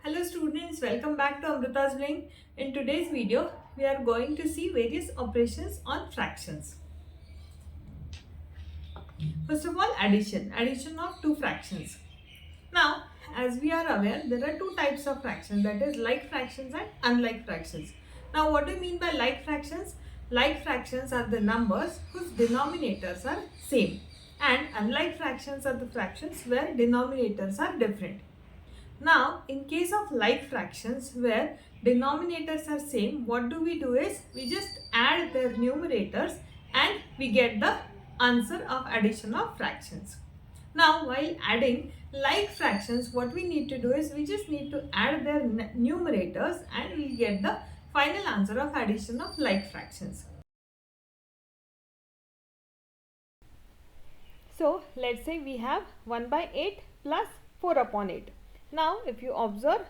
Hello students, welcome back to Amrita's Bling. In today's video, we are going to see various operations on fractions. First of all, addition of two fractions. Now, as we are aware, there are two types of fractions, that is like fractions and unlike fractions. Now, what do you mean by like fractions? Like fractions are the numbers whose denominators are same, and unlike fractions are the fractions where denominators are different. Now, in case of like fractions where denominators are same, what do? Is we just add their numerators and we get the answer of addition of fractions. Now, while adding like fractions, what we need to do is we just need to add their numerators and we get the final answer of addition of like fractions. So, let's say we have 1 by 8 plus 4 upon 8. Now, if you observe,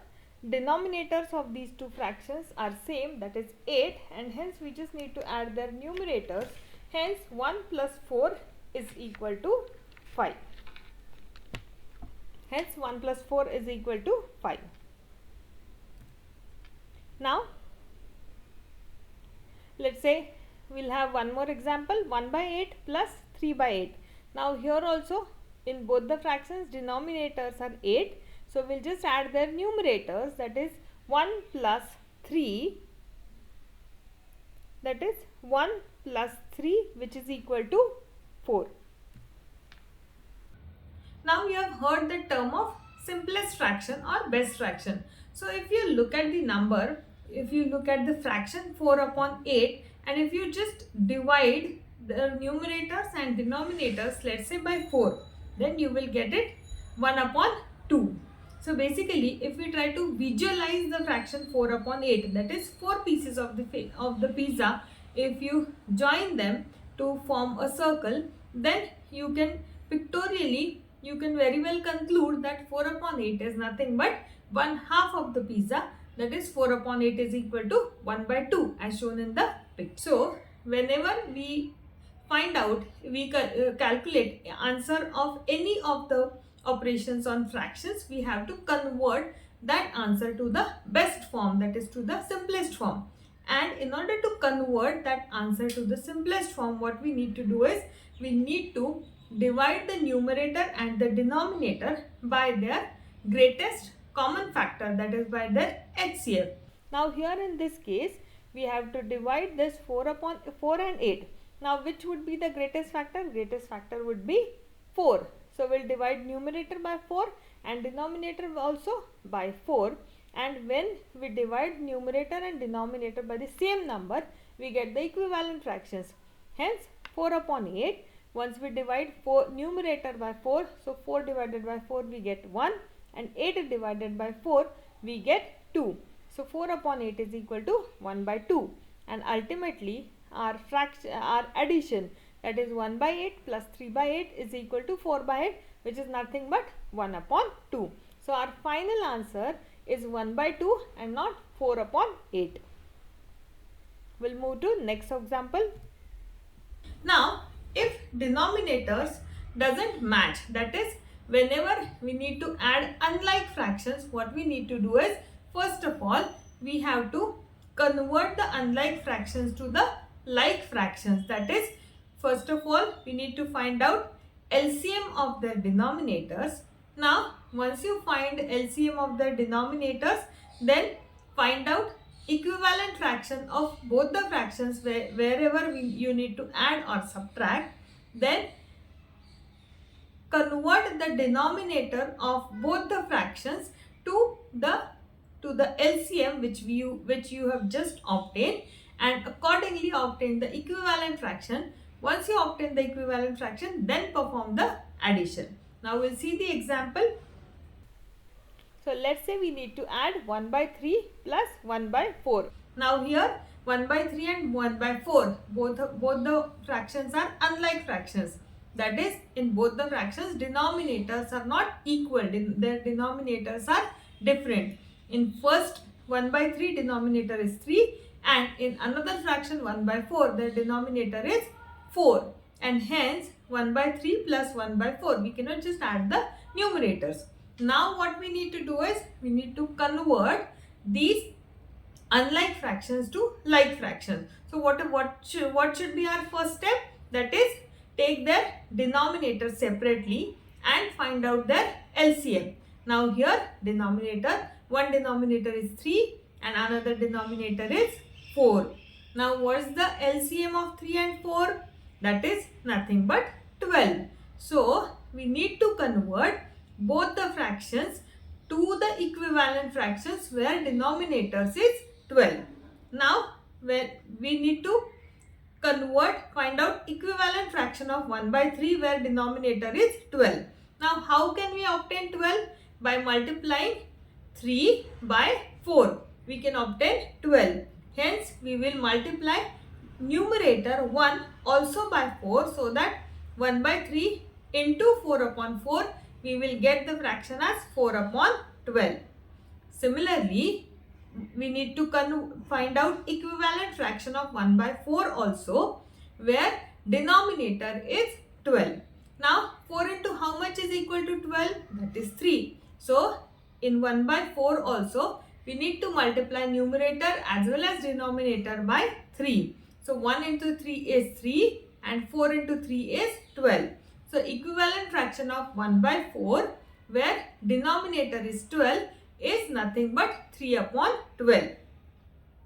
denominators of these two fractions are same, that is 8, and hence we just need to add their numerators. Hence, 1 plus 4 is equal to 5. Hence, 1 plus 4 is equal to 5. Now, let's say we'll have one more example, 1 by 8 plus 3 by 8. Now, here also in both the fractions, denominators are 8. So, we will just add their numerators, that is 1 plus 3, that is 1 plus 3, which is equal to 4. Now, we have heard the term of simplest fraction or best fraction. So, if you look at the number, if you look at the fraction 4 upon 8, and if you just divide the numerators and denominators, let's say by 4, then you will get it 1 upon 2. So basically, if we try to visualize the fraction 4 upon 8, that is 4 pieces of the pizza, if you join them to form a circle, then you can pictorially, you can very well conclude that 4 upon 8 is nothing but 1/2 of the pizza, that is 4 upon 8 is equal to 1 by 2 as shown in the picture. So whenever we find out, we calculate answer of any of the operations on fractions, we have to convert that answer to the best form, that is to the simplest form. And in order to convert that answer to the simplest form, what we need to do is we need to divide the numerator and the denominator by their greatest common factor, that is by their HCF. Now here in this case, we have to divide this 4 upon 4 and 8. Now which would be the greatest factor? Greatest factor would be 4. So we'll divide numerator by 4 and denominator also by 4. And when we divide numerator and denominator by the same number, we get the equivalent fractions. Hence 4 upon 8. Once we divide numerator by 4, so 4 divided by 4 we get 1, and 8 divided by 4 we get 2. So 4 upon 8 is equal to 1 by 2, and ultimately our addition, that is 1 by 8 plus 3 by 8 is equal to 4 by 8, which is nothing but 1 upon 2. So our final answer is 1 by 2 and not 4 upon 8. We'll move to next example. Now, if denominators doesn't match, that is whenever we need to add unlike fractions, what we need to do is, first of all, we have to convert the unlike fractions to the like fractions. That is, first of all, we need to find out LCM of their denominators. Now, once you find LCM of their denominators, then find out equivalent fraction of both the fractions wherever you need to add or subtract. Then convert the denominator of both the fractions to the LCM which you have just obtained, and accordingly obtain the equivalent fraction. Once you obtain the equivalent fraction, then perform the addition. Now we'll see the example. So let's say we need to add 1 by 3 plus 1 by 4. Now here 1 by 3 and 1 by 4, both the fractions are unlike fractions. That is, in both the fractions, denominators are not equal, their denominators are different. In first 1 by 3, denominator is 3, and in another fraction 1 by 4, their denominator is 4, and hence 1 by 3 plus 1 by 4, we cannot just add the numerators. Now what we need to do is we need to convert these unlike fractions to like fractions. So what should be our first step? That is, take their denominator separately and find out their LCM. Now here one denominator is 3 and another denominator is 4. Now what is the LCM of 3 and 4? That is nothing but 12. So we need to convert both the fractions to the equivalent fractions where denominators is 12. Now when we need to find out equivalent fraction of 1 by 3 where denominator is 12. Now how can we obtain 12? By multiplying 3 by 4. We can obtain 12. Hence we will multiply numerator 1 also by 4, so that 1 by 3 into 4 upon 4, we will get the fraction as 4 upon 12. Similarly, we need to find out equivalent fraction of 1 by 4 also, where denominator is 12. Now 4 into how much is equal to 12? That is 3. So in 1 by 4 also we need to multiply numerator as well as denominator by 3. So 1 into 3 is 3 and 4 into 3 is 12. So equivalent fraction of 1 by 4 where denominator is 12 is nothing but 3 upon 12.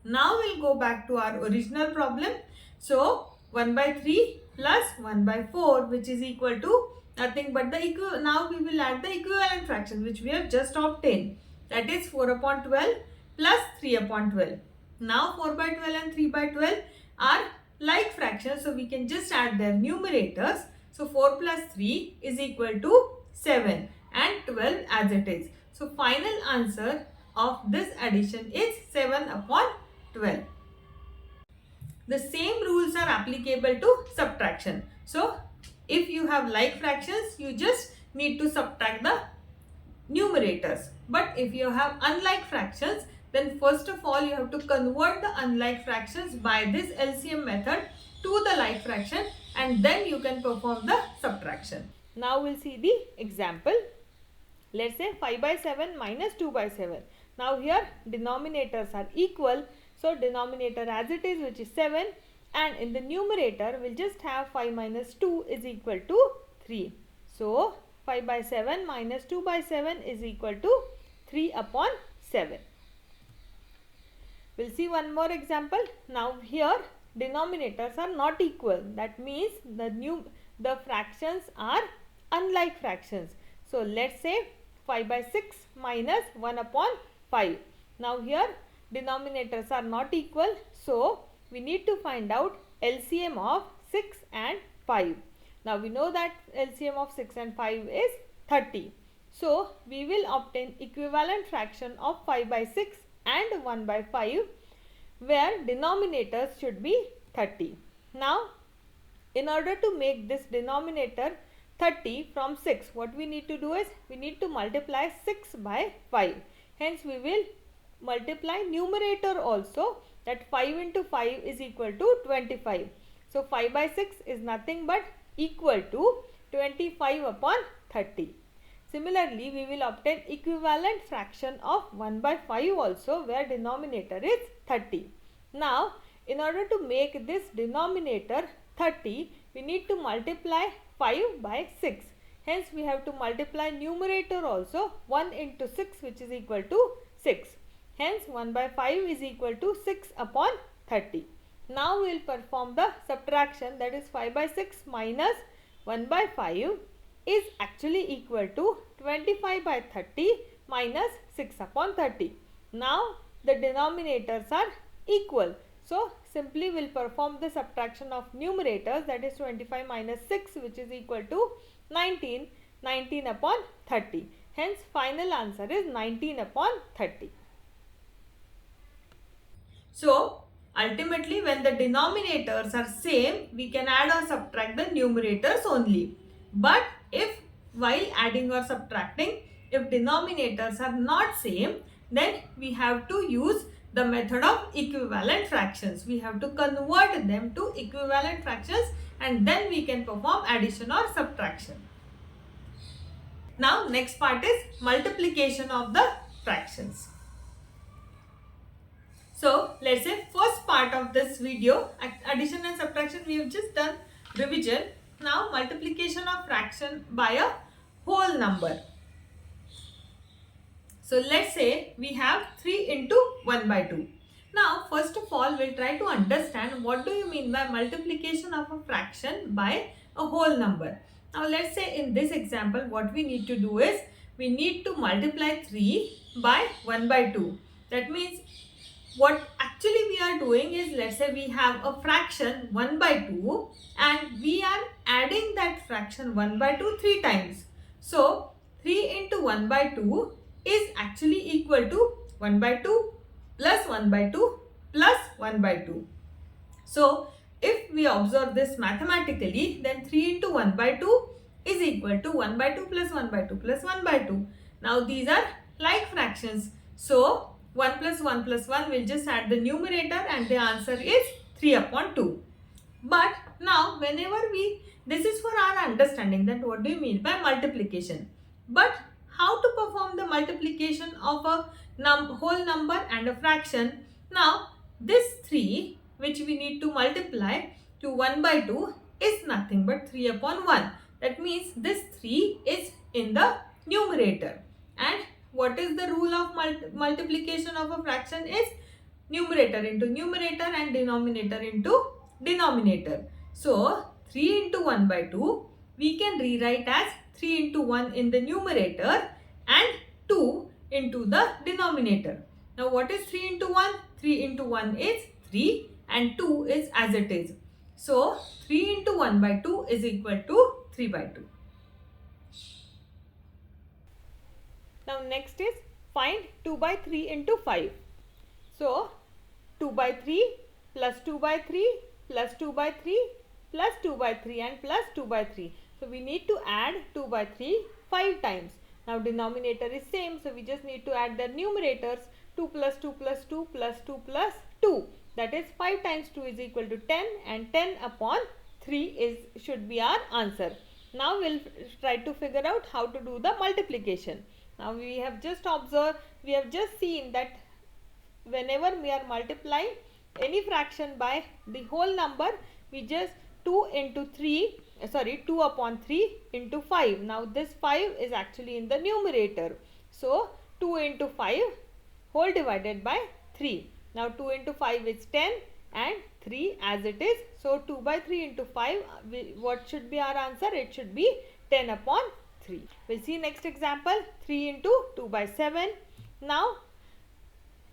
Now we'll go back to our original problem. So 1 by 3 plus 1 by 4, which is equal to nothing but now we will add the equivalent fraction which we have just obtained. That is 4 upon 12 plus 3 upon 12. Now 4 by 12 and 3 by 12 are like fractions, so we can just add their numerators. So 4 plus 3 is equal to 7 and 12 as it is. So final answer of this addition is 7 upon 12. The same rules are applicable to subtraction. So if you have like fractions, you just need to subtract the numerators. But if you have unlike fractions, then first of all you have to convert the unlike fractions by this LCM method to the like fraction, and then you can perform the subtraction. Now we'll see the example. Let's say 5 by 7 minus 2 by 7. Now here denominators are equal. So denominator as it is, which is 7, and in the numerator we'll just have 5 minus 2 is equal to 3. So 5 by 7 minus 2 by 7 is equal to 3 upon 7. We'll see one more example. Now here denominators are not equal. That means the fractions are unlike fractions. So let's say 5 by 6 minus 1 upon 5. Now here denominators are not equal. So we need to find out LCM of 6 and 5. Now we know that LCM of 6 and 5 is 30. So we will obtain equivalent fraction of 5 by 6 and 1 by 5 where denominators should be 30. Now in order to make this denominator 30 from 6, what we need to do is we need to multiply 6 by 5. Hence we will multiply numerator also, that 5 into 5 is equal to 25. So 5 by 6 is nothing but equal to 25 upon 30. Similarly, we will obtain equivalent fraction of 1 by 5 also, where denominator is 30. Now in order to make this denominator 30, we need to multiply 5 by 6. Hence we have to multiply numerator also, 1 into 6, which is equal to 6. Hence 1 by 5 is equal to 6 upon 30. Now we will perform the subtraction, that is 5 by 6 minus 1 by 5 is actually equal to 25 by 30 minus 6 upon 30. Now the denominators are equal. So simply we will perform the subtraction of numerators, that is 25 minus 6, which is equal to 19, 19 upon 30. Hence final answer is 19 upon 30. So ultimately when the denominators are same, we can add or subtract the numerators only. But if while adding or subtracting, if denominators are not same, then we have to use the method of equivalent fractions. We have to convert them to equivalent fractions and then we can perform addition or subtraction. Now next part is multiplication of the fractions. So let's say first part of this video, addition and subtraction, we have just done revision. Now multiplication of fraction by a whole number. So let's say we have 3 into 1 by 2. Now first of all we'll try to understand what do you mean by multiplication of a fraction by a whole number. Now let's say in this example what we need to do is we need to multiply 3 by 1 by 2. That means what actually we are doing is, let's say we have a fraction 1 by 2 and we are adding that fraction 1 by 2 3 times. So 3 into 1 by 2 is actually equal to 1 by 2 plus 1 by 2 plus 1 by 2. So if we observe this mathematically, then 3 into 1 by 2 is equal to 1 by 2 plus 1 by 2 plus 1 by 2. Now these are like fractions. So 1 plus 1 plus 1 will just add the numerator and the answer is 3 upon 2. But now whenever this is for our understanding that what do you mean by multiplication. But how to perform the multiplication of a whole number and a fraction? Now this 3 which we need to multiply to 1 by 2 is nothing but 3 upon 1. That means this 3 is in the numerator. And what is the rule of multiplication of a fraction is numerator into numerator and denominator into denominator. So 3 into 1 by 2 we can rewrite as 3 into 1 in the numerator and 2 into the denominator. Now what is 3 into 1? 3 into 1 is 3 and 2 is as it is. So 3 into 1 by 2 is equal to 3 by 2. Now next is find 2 by 3 into 5. So 2 by 3 plus 2 by 3 plus 2 by 3 plus 2 by 3 and plus 2 by 3. So we need to add 2 by 3 5 times. Now denominator is same, so we just need to add the numerators 2 plus 2 plus 2 plus 2 plus 2. That is 5 times 2 is equal to 10 and 10 upon 3 should be our answer. Now we'll try to figure out how to do the multiplication. Now we have just observed, we have just seen that whenever we are multiplying any fraction by the whole number, we just 2 upon 3 into 5. Now this 5 is actually in the numerator. So 2 into 5 whole divided by 3. Now 2 into 5 is 10 and 3 as it is. So 2 by 3 into 5, what should be our answer? It should be 10 upon 3. We'll see next example, 3 into 2 by 7. Now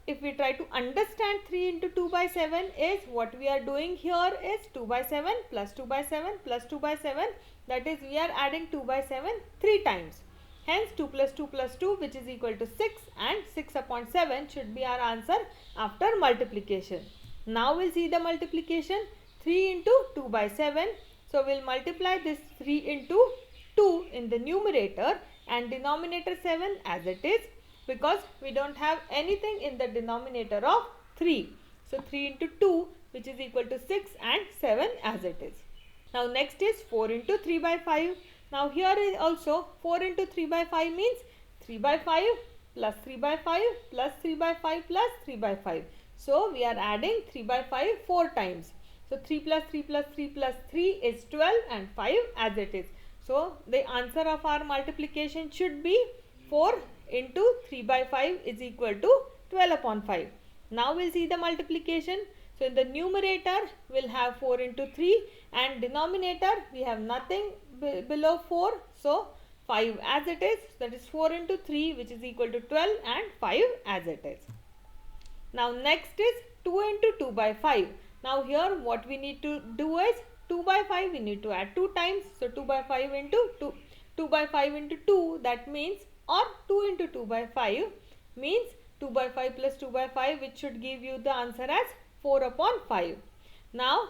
if we try to understand 3 into 2 by 7 is, what we are doing here is 2 by 7 plus 2 by 7 plus 2 by 7. That is, we are adding 2 by 7 3 times. Hence 2 plus 2 plus 2 which is equal to 6 and 6 upon 7 should be our answer after multiplication. Now we'll see the multiplication. 3 into 2 by 7. So we'll multiply this 3 into 2 in the numerator and denominator 7 as it is, because we don't have anything in the denominator of 3. So 3 into 2 which is equal to 6 and 7 as it is. Now next is 4 into 3 by 5. Now here is also 4 into 3 by 5 means 3 by 5 plus 3 by 5 plus 3 by 5 plus 3 by 5. So we are adding 3 by 5 4 times. So 3 plus 3 plus 3 plus 3 is 12 and 5 as it is. So the answer of our multiplication should be 4 into 3 by 5 is equal to 12 upon 5. Now we'll see the multiplication. So in the numerator we'll have 4 into 3 and denominator we have nothing below 4. So 5 as it is, that is 4 into 3 which is equal to 12 and 5 as it is. Now next is 2 into 2 by 5. Now here what we need to do is 2 by 5 we need to add 2 times. So 2 by 5 into 2, 2 by 5 into 2, that means, or 2 into 2 by 5 means 2 by 5 plus 2 by 5, which should give you the answer as 4 upon 5. Now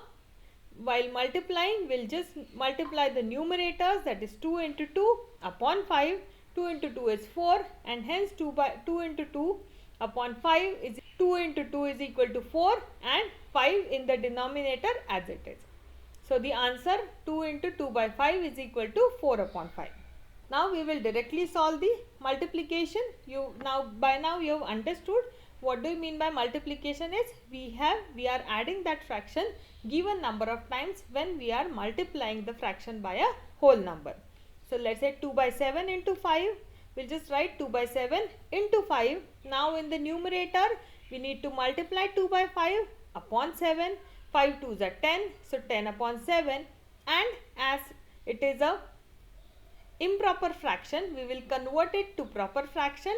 while multiplying, we'll just multiply the numerators, that is 2 into 2 upon 5. 2 into 2 is 4 and hence 2 into 2 upon 5 is 2 into 2 is equal to 4 and 5 in the denominator as it is. So the answer 2 into 2 by 5 is equal to 4 upon 5. Now we will directly solve the multiplication. By now you have understood what do you mean by multiplication is we are adding that fraction given number of times when we are multiplying the fraction by a whole number. So let's say 2 by 7 into 5. We'll just write 2 by 7 into 5. Now in the numerator we need to multiply 2 by 5 upon 7. 5 2s are 10. So 10 upon 7, and as it is a improper fraction, we will convert it to proper fraction.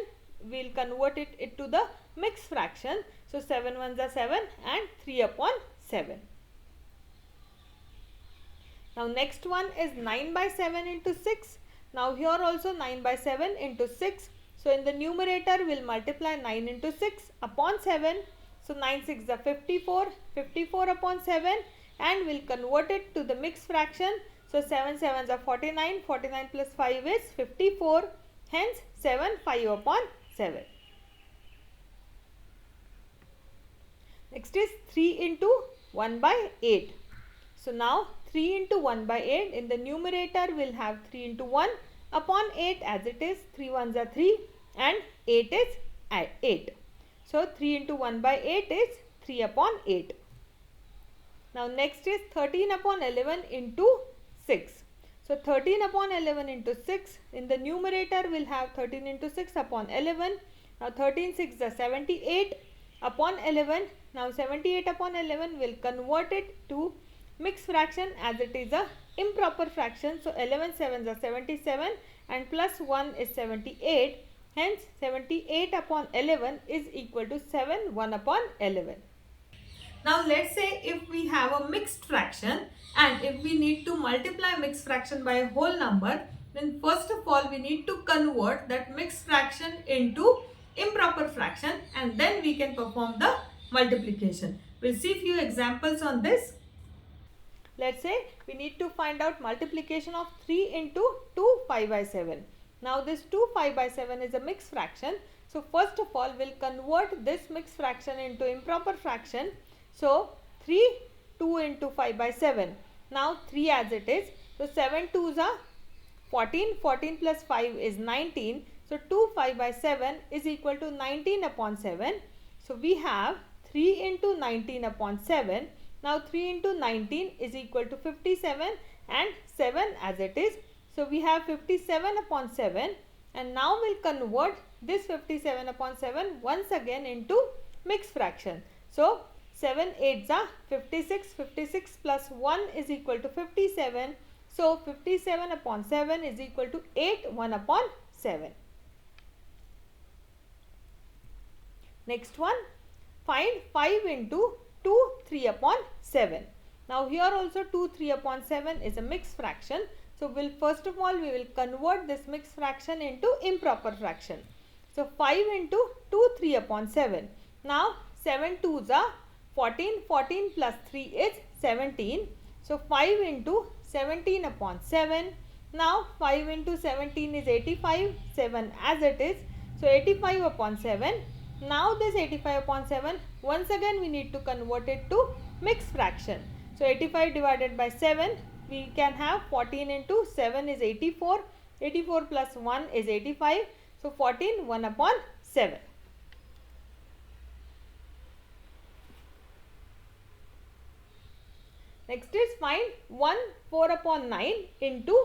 We will convert it to the mixed fraction. So 7 ones are 7 and 3 upon 7. Now next one is 9 by 7 into 6. Now here also 9 by 7 into 6. So in the numerator we will multiply 9 into 6 upon 7. So 9 6 are 54. 54 upon 7, and we will convert it to the mixed fraction. So 7 7s are 49. 49 plus 5 is 54. Hence 7 5 upon 7. Next is 3 into 1 by 8. So now 3 into 1 by 8, in the numerator we will have 3 into 1 upon 8 as it is. 3 ones are 3 and 8 is 8. So 3 into 1 by 8 is 3 upon 8. Now next is 13 upon 11 into 6. So 13 upon 11 into 6, in the numerator we will have 13 into 6 upon 11. Now 13 6 is 78 upon 11. Now 78 upon 11 will convert it to mixed fraction as it is a improper fraction. So 11 7s are 77 and plus 1 is 78. Hence 78 upon 11 is equal to 7 1 upon 11. Now let's say if we have a mixed fraction and if we need to multiply mixed fraction by a whole number, then first of all we need to convert that mixed fraction into improper fraction and then we can perform the multiplication. We'll see few examples on this. Let's say we need to find out multiplication of 3 into 2 5 by 7. Now this 2 5 by 7 is a mixed fraction. So first of all we'll convert this mixed fraction into improper fraction. So 3 2 into 5 by 7. Now 3 as it is. So 7 2s are 14. 14 plus 5 is 19. So 2 5 by 7 is equal to 19 upon 7. So we have 3 into 19 upon 7. Now 3 into 19 is equal to 57 and 7 as it is. So we have 57 upon 7, and now we'll convert this 57 upon 7 once again into mixed fraction. So 7 8s are 56. 56 plus 1 is equal to 57. So 57 upon 7 is equal to 8 1 upon 7. Next one, find 5 into 2 3 upon 7. Now here also 2 3 upon 7 is a mixed fraction. So first of all we will convert this mixed fraction into improper fraction. So 5 into 2 3 upon 7. Now 7 2s are 14. 14 plus 3 is 17. So 5 into 17 upon 7. Now 5 into 17 is 85. 7 as it is. So 85 upon 7. Now this 85 upon 7, once again we need to convert it to mixed fraction. So 85 divided by 7, we can have 14 into 7 is 84. 84 plus 1 is 85. So 14 1 upon 7. Next is find 1 4 upon 9 into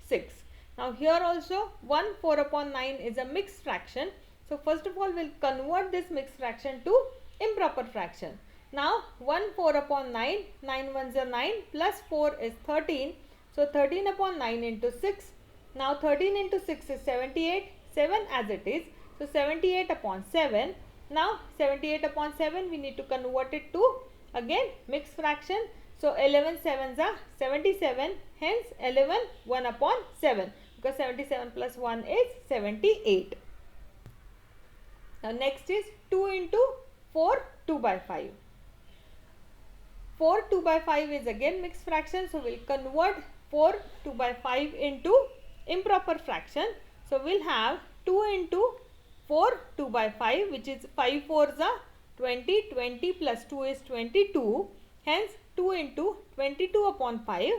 6. Now here also 1 4 upon 9 is a mixed fraction. So first of all we'll convert this mixed fraction to improper fraction. Now 1 4 upon 9, 9 ones are 9 plus 4 is 13. So 13 upon 9 into 6. Now 13 into 6 is 78, 7 as it is. So 78 upon 7. Now 78 upon 7 we need to convert it to again mixed fraction. So 11 7s are 77, hence 11 1 upon 7 because 77 plus 1 is 78. Now next is 2 into 4 2 by 5. 4 2 by 5 is again mixed fraction. So we'll convert 4 2 by 5 into improper fraction. So we'll have 2 into 4 2 by 5, which is 5 4s are 20. 20 plus 2 is 22. Hence 2 into 22 upon 5.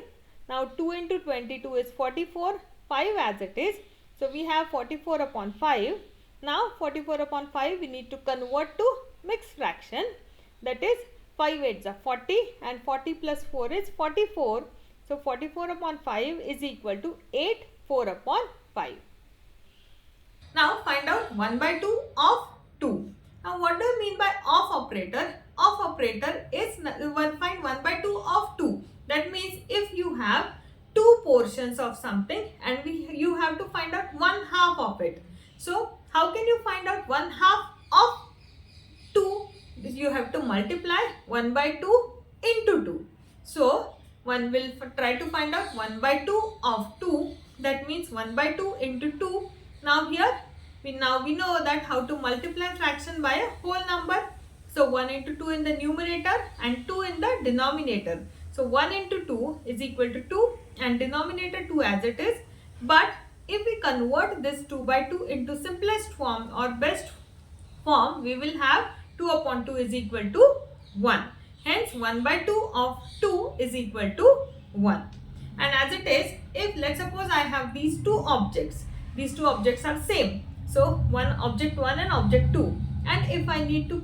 Now 2 into 22 is 44. 5 as it is. So we have 44 upon 5. Now 44 upon 5 we need to convert to mixed fraction. That is 5 8s are 40 and 40 plus 4 is 44. So 44 upon 5 is equal to 8 4 upon 5. Now find out 1 by 2 of 2. Now what do you mean by of operator? Of operator is find 1 by 2 of 2. That means if you have two portions of something and you have to find out 1/2 of it. So how can you find out 1/2 of 2? You have to multiply 1 by 2 into 2. So one will try to find out 1 by 2 of 2. That means 1 by 2 into 2. Now here we know that how to multiply fraction by a whole number. So 1 into 2 in the numerator and 2 in the denominator. So 1 into 2 is equal to 2 and denominator 2 as it is. But if we convert this 2 by 2 into simplest form or best form, we will have 2 upon 2 is equal to 1. Hence 1 by 2 of 2 is equal to 1. And as it is, if let's suppose I have these two objects. These two objects are same. So one object 1 and object 2. And if I need to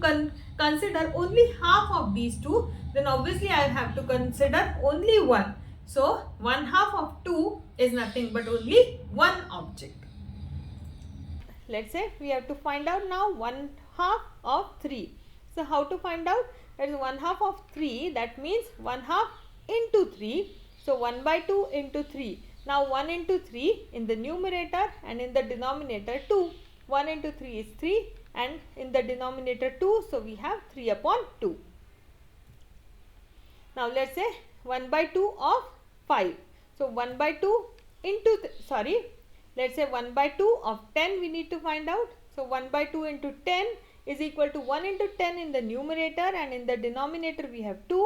consider only half of these two, then obviously I have to consider only one. So 1/2 of 2 is nothing but only one object. Let's say we have to find out now 1/2 of 3. So how to find out? That is 1/2 of 3. That means 1/2 into 3. So 1 by 2 into 3. Now 1 into 3 in the numerator and in the denominator 2. 1 into 3 is 3 and in the denominator 2. So we have 3 upon 2. Now let's say 1 by 2 of 5. So 1 by 2 into, let's say 1 by 2 of 10 we need to find out. So 1 by 2 into 10 is equal to 1 into 10 in the numerator and in the denominator we have 2.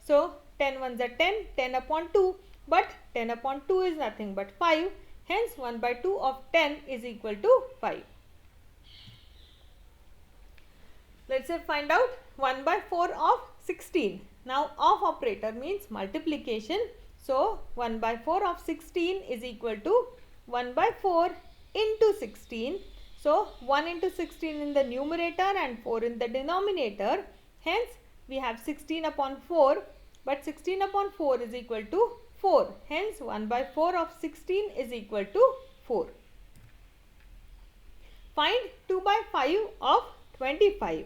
So 10 ones are 10, 10 upon 2, but 10 upon 2 is nothing but 5. Hence 1 by 2 of 10 is equal to 5. Let's say find out 1 by 4 of 16. Now of operator means multiplication. So 1 by 4 of 16 is equal to 1 by 4 into 16. So 1 into 16 in the numerator and 4 in the denominator. Hence we have 16 upon 4, but 16 upon 4 is equal to 4. Hence 1 by 4 of 16 is equal to 4. Find 2 by 5 of 25.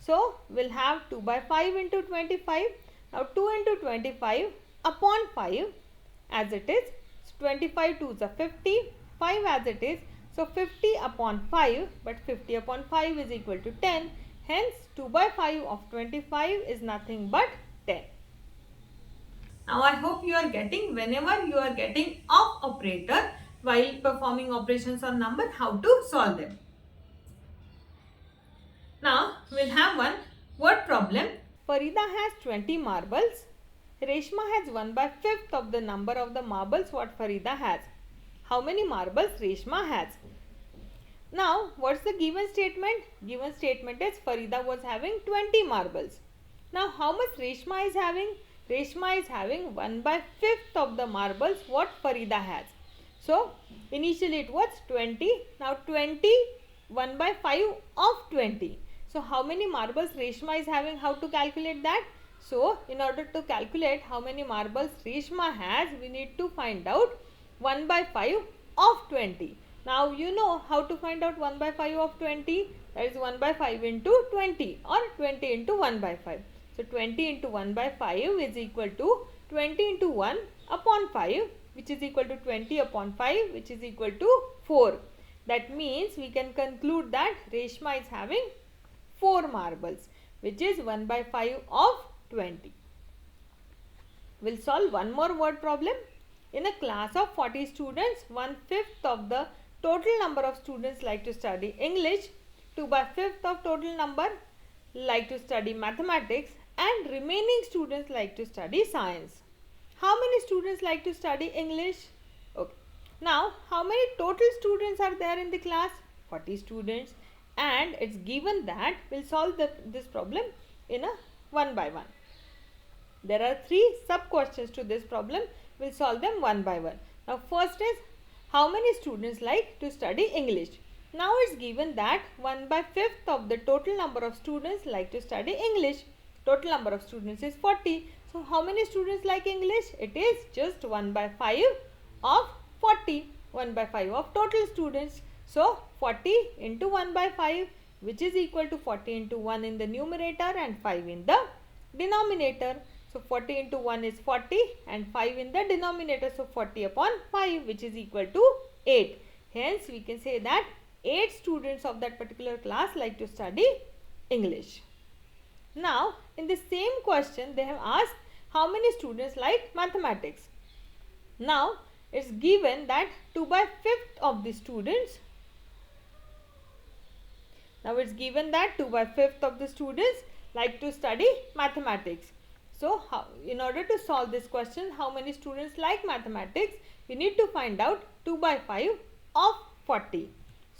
So we'll have 2 by 5 into 25. Now 2 into 25 upon 5 as it is. So 25 2s are 50. 5 as it is. So 50 upon 5, but 50 upon 5 is equal to 10. Hence 2 by 5 of 25 is nothing but 10. Now I hope you are getting, whenever you are getting of operator while performing operations on number, how to solve them. Now we'll have one word problem. Farida has 20 marbles. Reshma has 1 by 5th of the number of the marbles what Farida has. How many marbles Reshma has? Now what's the given statement? Given statement is Farida was having 20 marbles. Now how much Reshma is having? Reshma is having 1 by 5th of the marbles what Farida has. So initially it was 20. Now 20 1 by 5 of 20. So how many marbles Reshma is having? How to calculate that? So in order to calculate how many marbles Reshma has, we need to find out 1 by 5 of 20. Now you know how to find out 1 by 5 of 20. That is 1 by 5 into 20 or 20 into 1 by 5. So 20 into 1 by 5 is equal to 20 into 1 upon 5, which is equal to 20 upon 5, which is equal to 4. That means we can conclude that Reshma is having 4 marbles, which is 1 by 5 of 20. We'll solve one more word problem. In a class of 40 students, 1/5 of the total number of students like to study English, 2 by 5th of total number like to study mathematics, and remaining students like to study science. How many students like to study English? Okay. Now, how many total students are there in the class? 40 students. And it's given that we'll solve this problem in a one by one. There are 3 sub questions to this problem. We'll solve them one by one. Now first is how many students like to study English? Now it's given that 1/5 of the total number of students like to study English. Total number of students is 40. So how many students like English? It is just 1/5 of 40. 1/5 of total students. So 40 into 1/5, which is equal to 40 into 1 in the numerator and 5 in the denominator. So 40 into 1 is 40 and 5 in the denominator. So 40 upon 5, which is equal to 8. Hence we can say that 8 students of that particular class like to study English. Now in the same question they have asked how many students like mathematics. Now it's given that 2/5 of the students. Now it's given that 2/5 of the students like to study mathematics. So in order to solve this question, how many students like mathematics, we need to find out 2/5 of 40.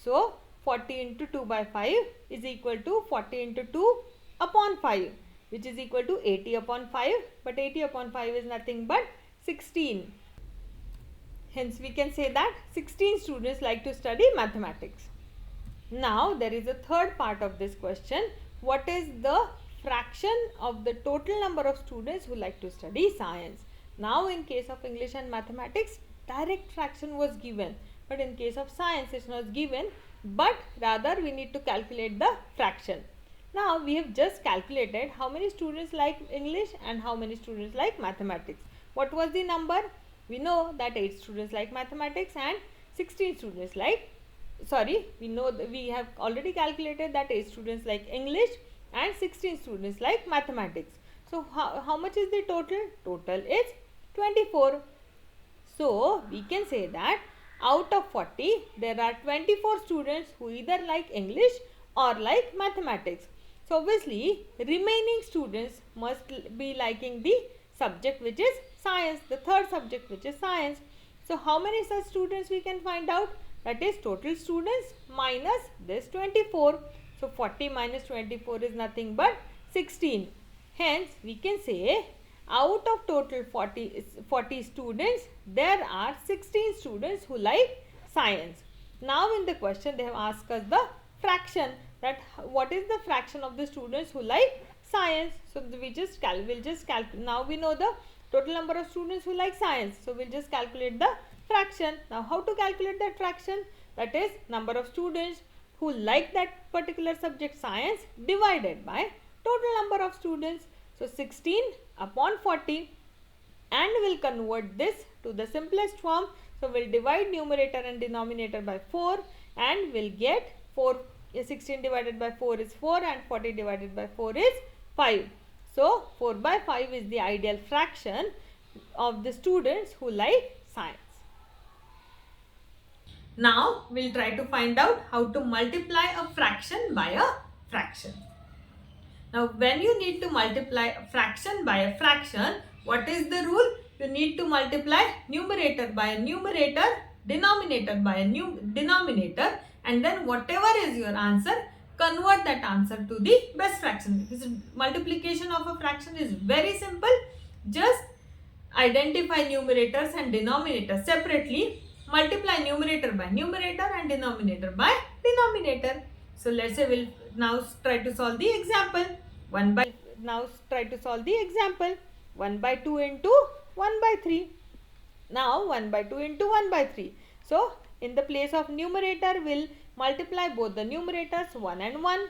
So 40 into 2/5 is equal to 40 into 2 upon 5, which is equal to 80 upon 5, but 80 upon 5 is nothing but 16. Hence we can say that 16 students like to study mathematics. Now there is a third part of this question. What is the fraction of the total number of students who like to study science? Now in case of English and mathematics, direct fraction was given, but in case of science it was given, but rather we need to calculate the fraction. Now we have just calculated how many students like English and how many students like mathematics. What was the number? We know that 8 students like mathematics and 16 students like, we have already calculated that 8 students like English and 16 students like mathematics. So how much is the total? Total is 24. So we can say that out of 40 there are 24 students who either like English or like mathematics. So obviously remaining students must be liking the subject which is science, the third subject which is science. So how many such students we can find out? That is total students minus this 24. So 40 minus 24 is nothing but 16. Hence we can say out of total 40 students, there are 16 students who like science. Now in the question they have asked us the fraction, that what is the fraction of the students who like science. So we'll just calculate. Now we know the total number of students who like science. So we'll just calculate the fraction. Now how to calculate that fraction? That is number of students who like that particular subject science divided by total number of students. So 16 upon 40, and we'll convert this to the simplest form. So we'll divide numerator and denominator by 4 and we'll get 16 divided by 4 is 4 and 40 divided by 4 is 5. So 4/5 is the ideal fraction of the students who like science. Now we'll try to find out how to multiply a fraction by a fraction. Now when you need to multiply a fraction by a fraction, what is the rule? You need to multiply numerator by a numerator, denominator by a denominator, and then whatever is your answer, convert that answer to the best fraction. Because multiplication of a fraction is very simple. Just identify numerators and denominators separately. Multiply numerator by numerator and denominator by denominator. So let's say we'll now try to solve the example. 1/2 into 1/3. Now 1/2 into 1/3. So in the place of numerator we'll multiply both the numerators 1 and 1,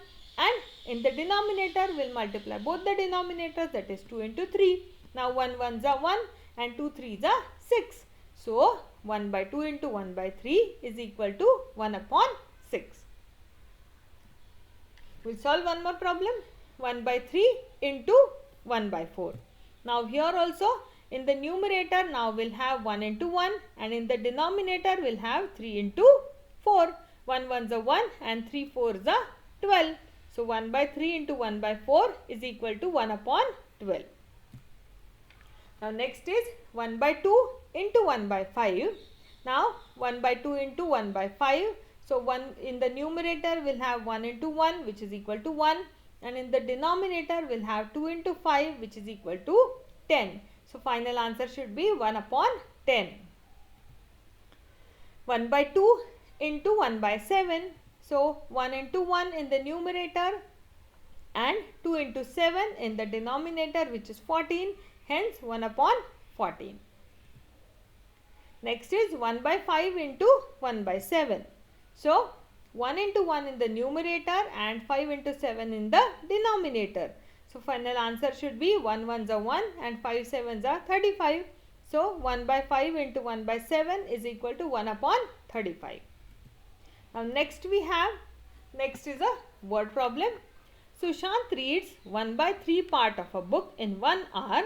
and in the denominator we'll multiply both the denominators, that is 2 into 3. Now 1 1s are 1 and 2 3s are 6. So 1/2 into 1/3 is equal to 1 upon 6. We'll solve one more problem. 1/3 into 1/4. Now here also in the numerator now we'll have 1 into 1, and in the denominator we'll have 3 into 4. 1 1s are 1 and 3 4s are 12. So 1/3 into 1/4 is equal to 1 upon 12. Now next is 1/2 into 1/5. Now 1/2 into 1/5. So 1 in the numerator will have 1 into 1, which is equal to 1, and in the denominator will have 2 into 5, which is equal to 10. So final answer should be 1 upon 10. 1 by 2 into 1 by 7. So 1 into 1 in the numerator and 2 into 7 in the denominator, which is 14. Hence 1 upon 14. Next is 1 by 5 into 1 by 7. So 1 into 1 in the numerator and 5 into 7 in the denominator. So final answer should be 1 ones are 1 and 5 sevens are 35. So 1 by 5 into 1 by 7 is equal to 1 upon 35. Now next is a word problem. Sushant reads 1 by 3 part of a book in 1 hour.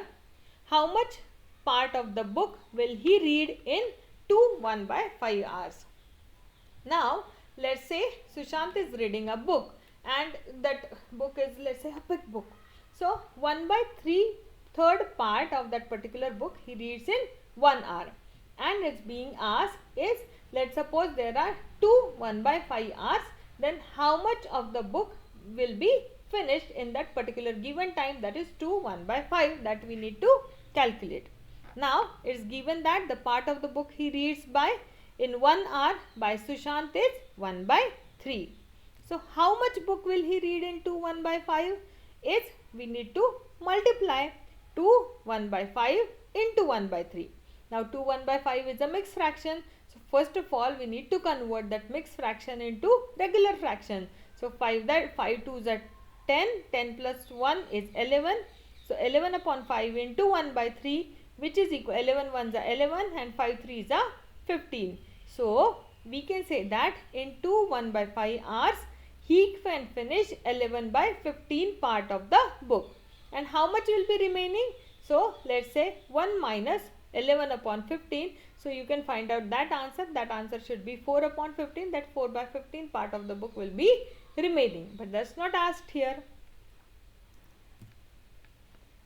How much part of the book will he read in 1 by 5 hours? Now let's say Sushant is reading a book and that book is, let's say, a big book. So 1 by 3/3 part of that particular book he reads in 1 hour, and it's being asked is, let's suppose there are 1 by 5 hours, then how much of the book will be finished in that particular given time, that is 1 by 5, that we need to calculate. Now it's given that the part of the book he reads by in 1 hour by Sushant is 1 by 3. So how much book will he read in 1 by 5 is, we need to multiply 1 by 5 into 1 by 3. Now 1 by 5 is a mixed fraction. So first of all we need to convert that mixed fraction into regular fraction. So 5 2s are 10, 10 plus 1 is 11. So 11 upon 5 into 1 by 3, which is equal, 11 ones are 11 and 5 3s are 15. So we can say that in 1 by 5 hours he can finish 11 by 15 part of the book. And how much will be remaining? So let's say 1 minus 11 upon 15. So you can find out that answer. That answer should be 4 upon 15. That 4 by 15 part of the book will be remaining. But that's not asked here.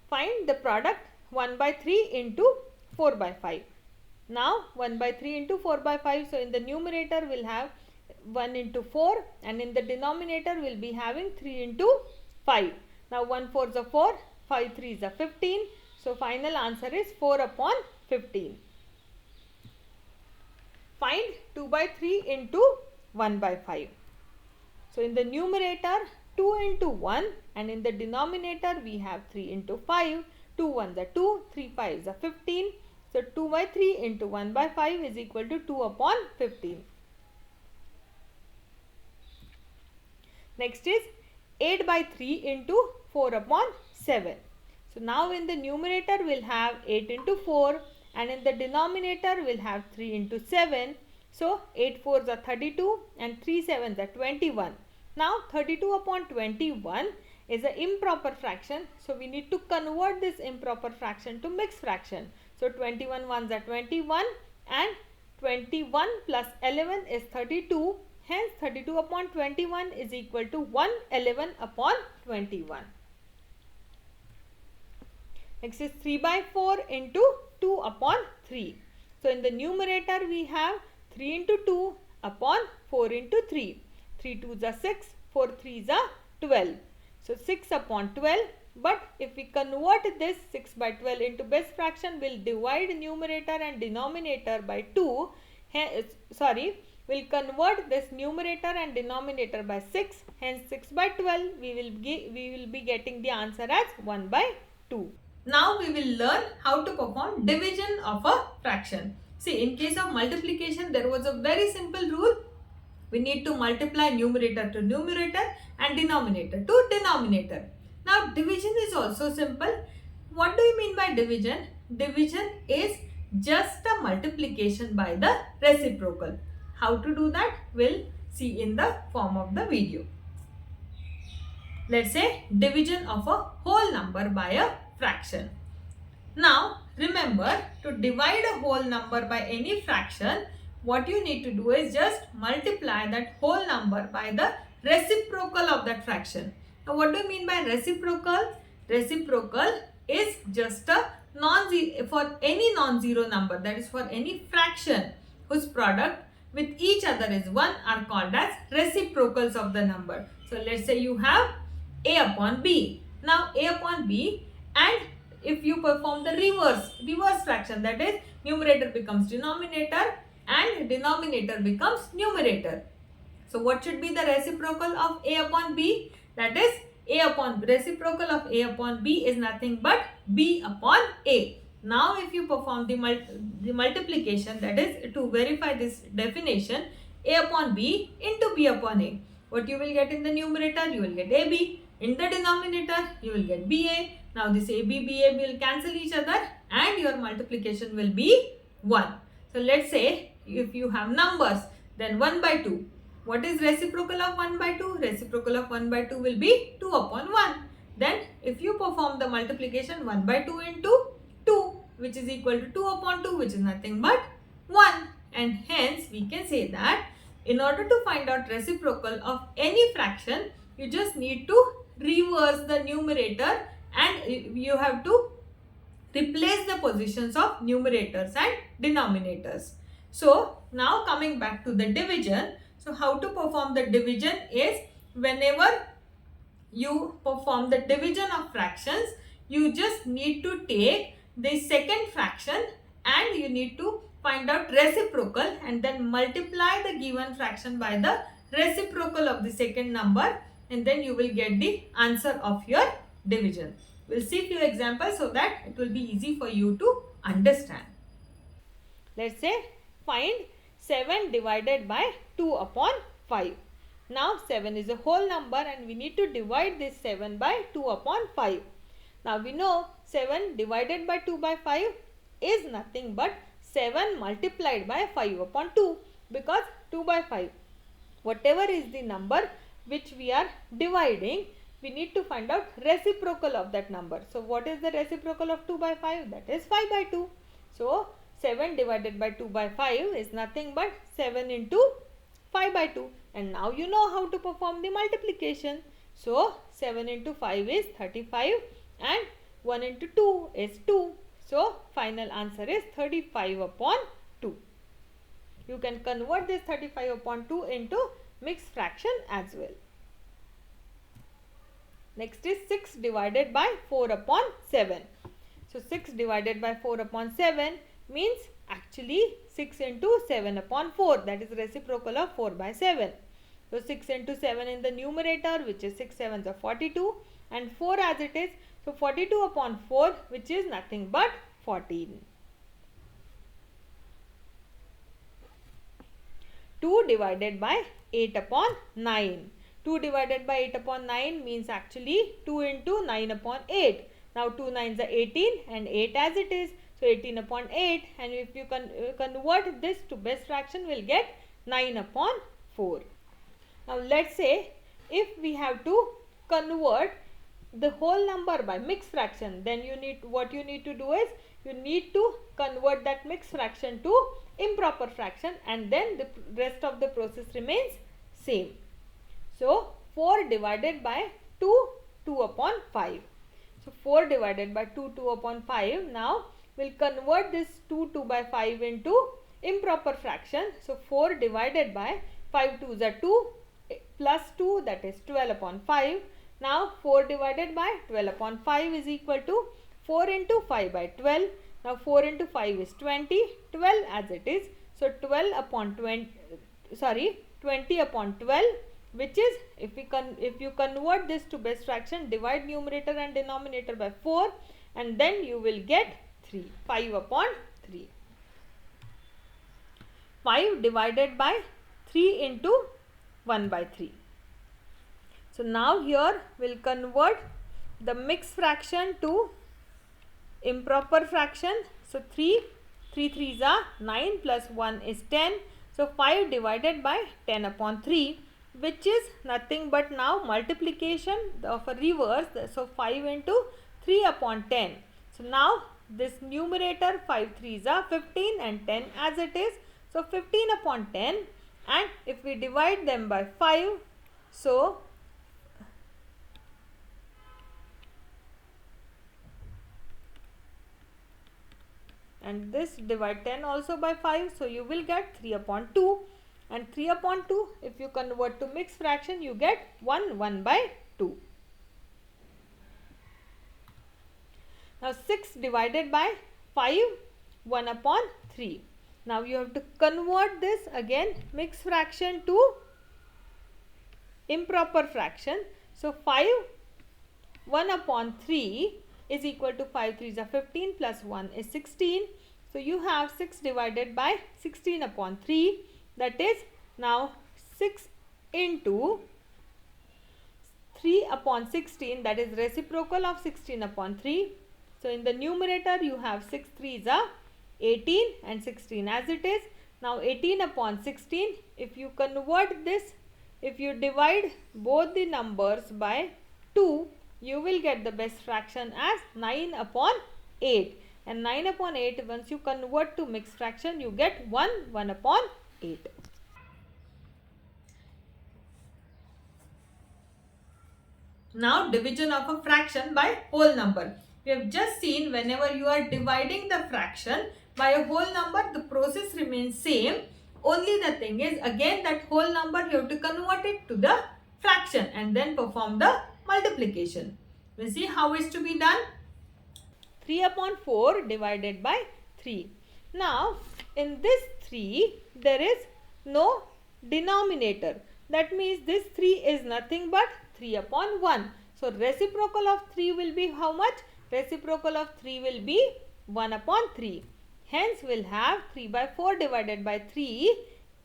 Find the product 1 by 3 into 4 by 5. Now 1 by 3 into 4 by 5. So in the numerator we'll have 1 into 4 and in the denominator we'll be having 3 into 5. Now 1 4s are 4, 5 3s are 15. So final answer is 4 upon 15. Find 2 by 3 into 1 by 5. So in the numerator 2 into 1 and in the denominator we have 3 into 5. 2 1s are 2, 3 5s are 15. So 2 by 3 into 1 by 5 is equal to 2 upon 15. Next is 8 by 3 into 4 upon 7. So now in the numerator we'll have 8 into 4 and in the denominator we'll have 3 into 7. So 8 4s are 32 and 3 7s are 21. Now 32 upon 21 is an improper fraction. So we need to convert this improper fraction to mixed fraction. So 21 ones are 21 and 21 plus 11 is 32. Hence 32 upon 21 is equal to 111 upon 21. Next is 3 by 4 into 2 upon 3. So in the numerator we have 3 into 2 upon 4 into 3. 3 2s are 6, 4 3s are 12. So 6 upon 12. But if we convert this 6 by 12 into best fraction, we'll divide numerator and denominator by 2. We'll convert this numerator and denominator by 6. Hence 6 by 12 we will be getting the answer as 1 by 2. Now we will learn how to perform division of a fraction. See, in case of multiplication there was a very simple rule. We need to multiply numerator to numerator and denominator to denominator. Now division is also simple. What do you mean by division? Division is just a multiplication by the reciprocal. How to do that? We'll see in the form of the video. Let's say division of a whole number by a fraction. Now remember, to divide a whole number by any fraction, what you need to do is just multiply that whole number by the reciprocal of that fraction. Now what do you mean by reciprocal? Reciprocal is just a non-zero, for any non-zero number, that is for any fraction whose product with each other is 1 are called as reciprocals of the number. So let's say you have a upon b. Now a upon b, and if you perform the reverse fraction, that is numerator becomes denominator and denominator becomes numerator. So what should be the reciprocal of A upon B? That is reciprocal of A upon B is nothing but B upon A. Now if you perform the multiplication, that is to verify this definition, A upon B into B upon A. What you will get in the numerator? You will get AB. In the denominator, you will get BA. Now this AB, BA will cancel each other and your multiplication will be 1. So let's say if you have numbers, then 1 by 2. What is reciprocal of 1 by 2? Reciprocal of 1 by 2 will be 2 upon 1. Then if you perform the multiplication, 1 by 2 into 2, which is equal to 2 upon 2, which is nothing but 1. And hence we can say that in order to find out reciprocal of any fraction, you just need to reverse the numerator and you have to replace the positions of numerators and denominators. So now coming back to the division. So how to perform the division is, whenever you perform the division of fractions, you just need to take the second fraction and you need to find out reciprocal and then multiply the given fraction by the reciprocal of the second number, and then you will get the answer of your division. We'll see few examples so that it will be easy for you to understand. Let's say find 7 divided by 2 upon 5. Now 7 is a whole number and we need to divide this 7 by 2 upon 5. Now we know 7 divided by 2 by 5 is nothing but 7 multiplied by 5 upon 2, because 2 by 5, whatever is the number which we are dividing, we need to find out reciprocal of that number. So what is the reciprocal of 2 by 5? That is 5 by 2. So 7 divided by 2 by 5 is nothing but 7 into 5 by 2. And now you know how to perform the multiplication. So 7 into 5 is 35 and 1 into 2 is 2. So final answer is 35 upon 2. You can convert this 35 upon 2 into mixed fraction as well. Next is 6 divided by 4 upon 7. So 6 divided by 4 upon 7 means actually 6 into 7 upon 4, that is reciprocal of 4 by 7. So 6 into 7 in the numerator, which is 6 sevens are 42, and 4 as it is. So 42 upon 4, which is nothing but 14. 2 divided by 8 upon 9. 2 divided by 8 upon 9 means actually 2 into 9 upon 8. Now 2 9s are 18 and 8 as it is. So 18 upon 8, and if you convert this to best fraction, we'll get 9 upon 4. Now let's say if we have to convert the whole number by mixed fraction, then what you need to do is you need to convert that mixed fraction to improper fraction, and then the rest of the process remains same. So 4 divided by 2, 2 upon 5. So 4 divided by 2, 2 upon 5. Now we'll convert this 2 by 5 into improper fraction. So 4 divided by 5 2s are 2 plus 2, that is 12 upon 5. Now 4 divided by 12 upon 5 is equal to 4 into 5 by 12. Now 4 into 5 is 20, 12 as it is. So 20 upon 12, which is, if you convert this to best fraction, divide numerator and denominator by 4, and then you will get 3, 5 upon 3. 5 divided by 3 into 1 by 3. So now here we'll convert the mixed fraction to improper fraction. So 3 3s are 9 plus 1 is 10. So 5 divided by 10 upon 3, which is nothing but now multiplication of a reverse. So 5 into 3 upon 10. So now this numerator 5 3s are 15 and 10 as it is. So 15 upon 10, and if we divide them by 5, so and this divide 10 also by 5, so you will get 3 upon 2, and 3 upon 2, if you convert to mixed fraction, you get 1 by 2. Now 6 divided by 5, 1 upon 3. Now you have to convert this again mixed fraction to improper fraction. So 5 1 upon 3 is equal to 5 3s are 15 plus 1 is 16. So you have 6 divided by 16 upon 3, that is now 6 into 3 upon 16, that is reciprocal of 16 upon 3. So in the numerator you have 6 3s are 18 and 16 as it is. Now 18 upon 16, if you convert this, if you divide both the numbers by 2, you will get the best fraction as 9 upon 8. And 9 upon 8, once you convert to mixed fraction, you get 1 upon 8. Now division of a fraction by whole number. We have just seen whenever you are dividing the fraction by a whole number, the process remains same. Only the thing is, again that whole number you have to convert it to the fraction and then perform the multiplication. We'll see how it's to be done. 3 upon 4 divided by 3. Now in this 3 there is no denominator. That means this 3 is nothing but 3 upon 1. So reciprocal of 3 will be how much? Reciprocal of 3 will be 1 upon 3. Hence we'll have 3 by 4 divided by 3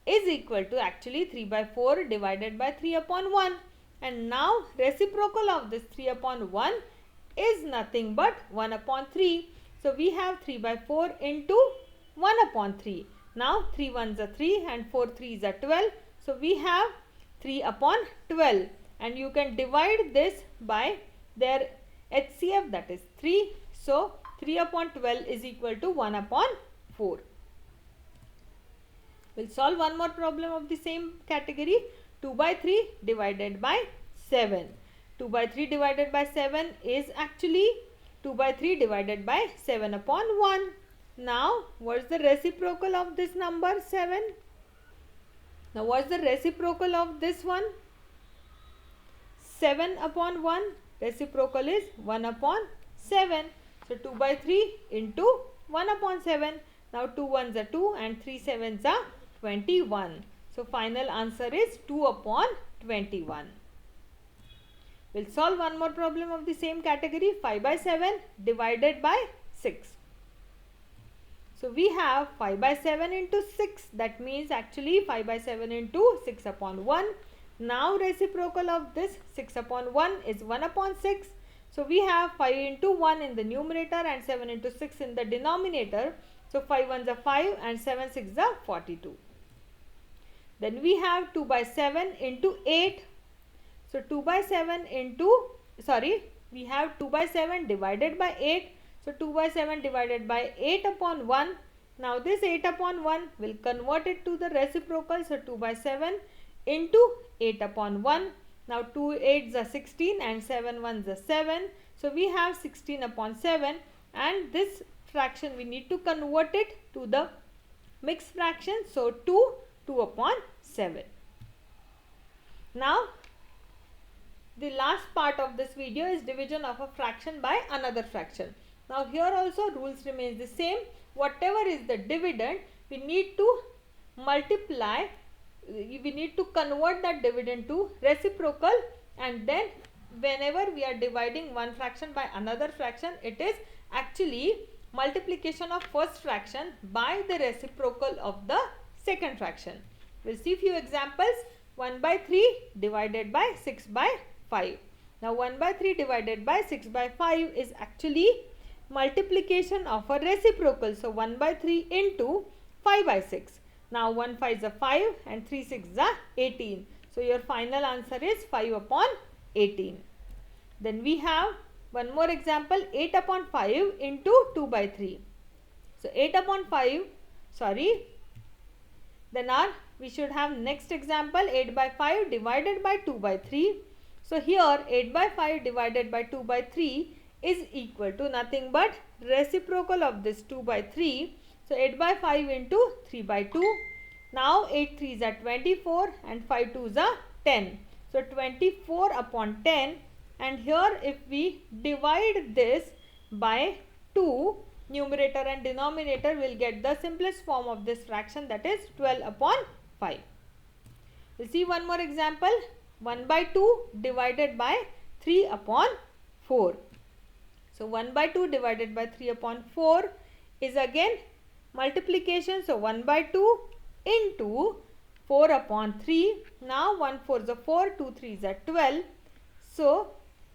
is equal to actually 3 by 4 divided by 3 upon 1. And now reciprocal of this 3 upon 1 is nothing but 1 upon 3. So we have 3 by 4 into 1 upon 3. Now 3 1s are 3 and 4 3s are 12. So we have 3 upon 12. And you can divide this by their HCF, that is 3. So 3 upon 12 is equal to 1 upon 4. We'll solve one more problem of the same category. 2 by 3 divided by 7. 2 by 3 divided by 7 is actually 2 by 3 divided by 7 upon 1. Now what is the reciprocal of this number 7? Now what is the reciprocal of this one? 7 upon 1. Reciprocal is 1 upon 7. So 2 by 3 into 1 upon 7. Now 2 1s are 2 and 3 7s are 21. So final answer is 2 upon 21. We'll solve one more problem of the same category. 5 by 7 divided by 6. So we have 5 by 7 into 6. That means actually 5 by 7 into 6 upon 1. Now reciprocal of this 6 upon 1 is 1 upon 6. So we have 5 into 1 in the numerator and 7 into 6 in the denominator. So 5 1s are 5 and 7 6s are 42. Then we have 2 by 7 into 8. So 2 by 7 into, we have 2 by 7 divided by 8. So 2 by 7 divided by 8 upon 1. Now this 8 upon 1 will convert it to the reciprocal. So 2 by 7 into 8 upon 1. Now 2 8s are 16 and 7 1s are 7. So we have 16 upon 7, and this fraction we need to convert it to the mixed fraction. So 2 upon 7. Now the last part of this video is division of a fraction by another fraction. Now here also rules remains the same. Whatever is the dividend, we need to multiply, we need to convert that dividend to reciprocal, and then whenever we are dividing one fraction by another fraction, it is actually multiplication of first fraction by the reciprocal of the second fraction. We'll see few examples. 1 by 3 divided by 6 by 5. Now 1 by 3 divided by 6 by 5 is actually multiplication of a reciprocal. So 1 by 3 into 5 by 6. Now 1 5 is a 5 and 3 6 is a 18. So your final answer is 5 upon 18. Then we have one more example, 8 upon 5 into 2 by 3. So 8 upon 5, then we should have next example, 8 by 5 divided by 2 by 3. So here 8 by 5 divided by 2 by 3 is equal to nothing but reciprocal of this 2 by 3. So 8 by 5 into 3 by 2. Now 8 3s are 24 and 5 2s are 10. So 24 upon 10, and here if we divide this by 2, numerator and denominator, we'll get the simplest form of this fraction, that is 12 upon 5. We'll see one more example. 1 by 2 divided by 3 upon 4. So 1 by 2 divided by 3 upon 4 is again multiplication. So 1 by 2 into 4 upon 3. Now 1 4 is a 4, 2 3 is a 12. So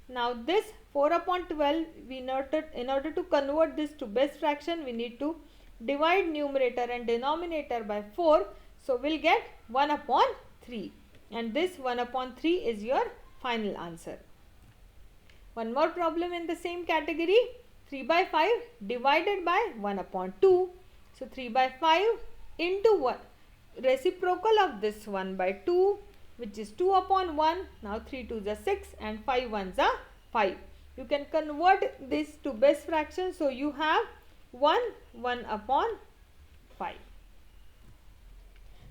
now this 4 upon 12, in order to convert this to best fraction, we need to divide numerator and denominator by 4. So we'll get 1 upon 3, and this 1 upon 3 is your final answer. One more problem in the same category. 3 by 5 divided by 1 upon 2. So 3 by 5 into 1, reciprocal of this 1 by 2, which is 2 upon 1. Now 3 2s are 6 and 5 1s are 5. You can convert this to best fraction. So you have 1 upon 5.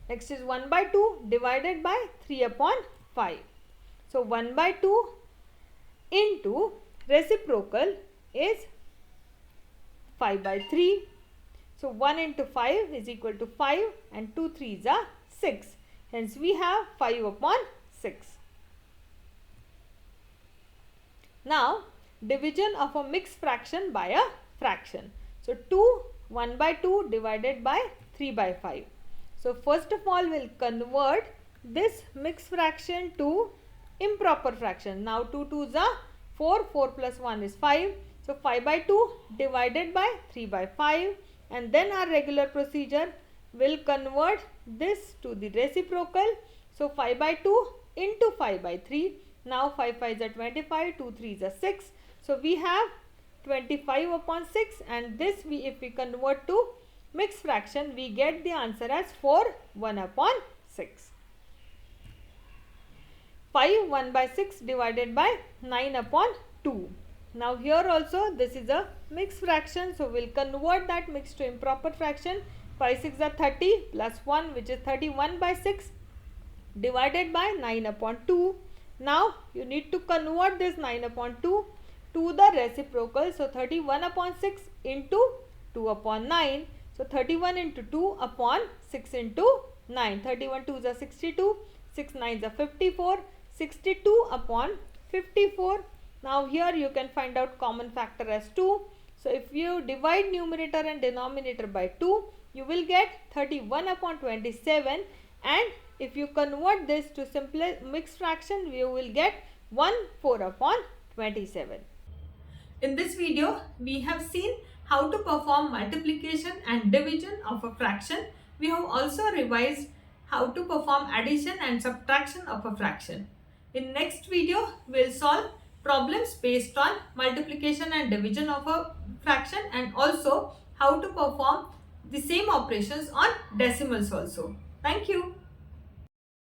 Next is 1 by 2 divided by 3 upon 5. So 1 by 2 into reciprocal is 5 by 3. So 1 into 5 is equal to 5 and 2 3s are 6. Hence we have 5 upon 6. Now division of a mixed fraction by a fraction. So 1 by 2 divided by 3 by 5. So first of all, we'll convert this mixed fraction to improper fraction. Now 2 2s are 4, 4 plus 1 is 5. So 5 by 2 divided by 3 by 5, and then our regular procedure will convert this to the reciprocal. So 5 by 2 into 5 by 3. Now 5 5s are 25, 2 3s are 6. So we have 25 upon 6, and this if we convert to mixed fraction, we get the answer as 4 1 upon 6. 5 1 by 6 divided by 9 upon 2. Now here also this is a mixed fraction, so we'll convert that mixed to improper fraction. 5 6 are 30 plus 1, which is 31 by 6 divided by 9 upon 2. Now you need to convert this 9 upon 2 to the reciprocal. So 31 upon 6 into 2 upon 9. So 31 into 2 upon 6 into 9. 31 2s are 62, 6 9s are 54, 62 upon 54. Now here you can find out common factor as 2. So if you divide numerator and denominator by 2, you will get 31 upon 27, and if you convert this to simple mixed fraction, you will get 1 4 upon 27. In this video, we have seen how to perform multiplication and division of a fraction. We have also revised how to perform addition and subtraction of a fraction. In next video, we will solve problems based on multiplication and division of a fraction, and also how to perform the same operations on decimals also. Thank you.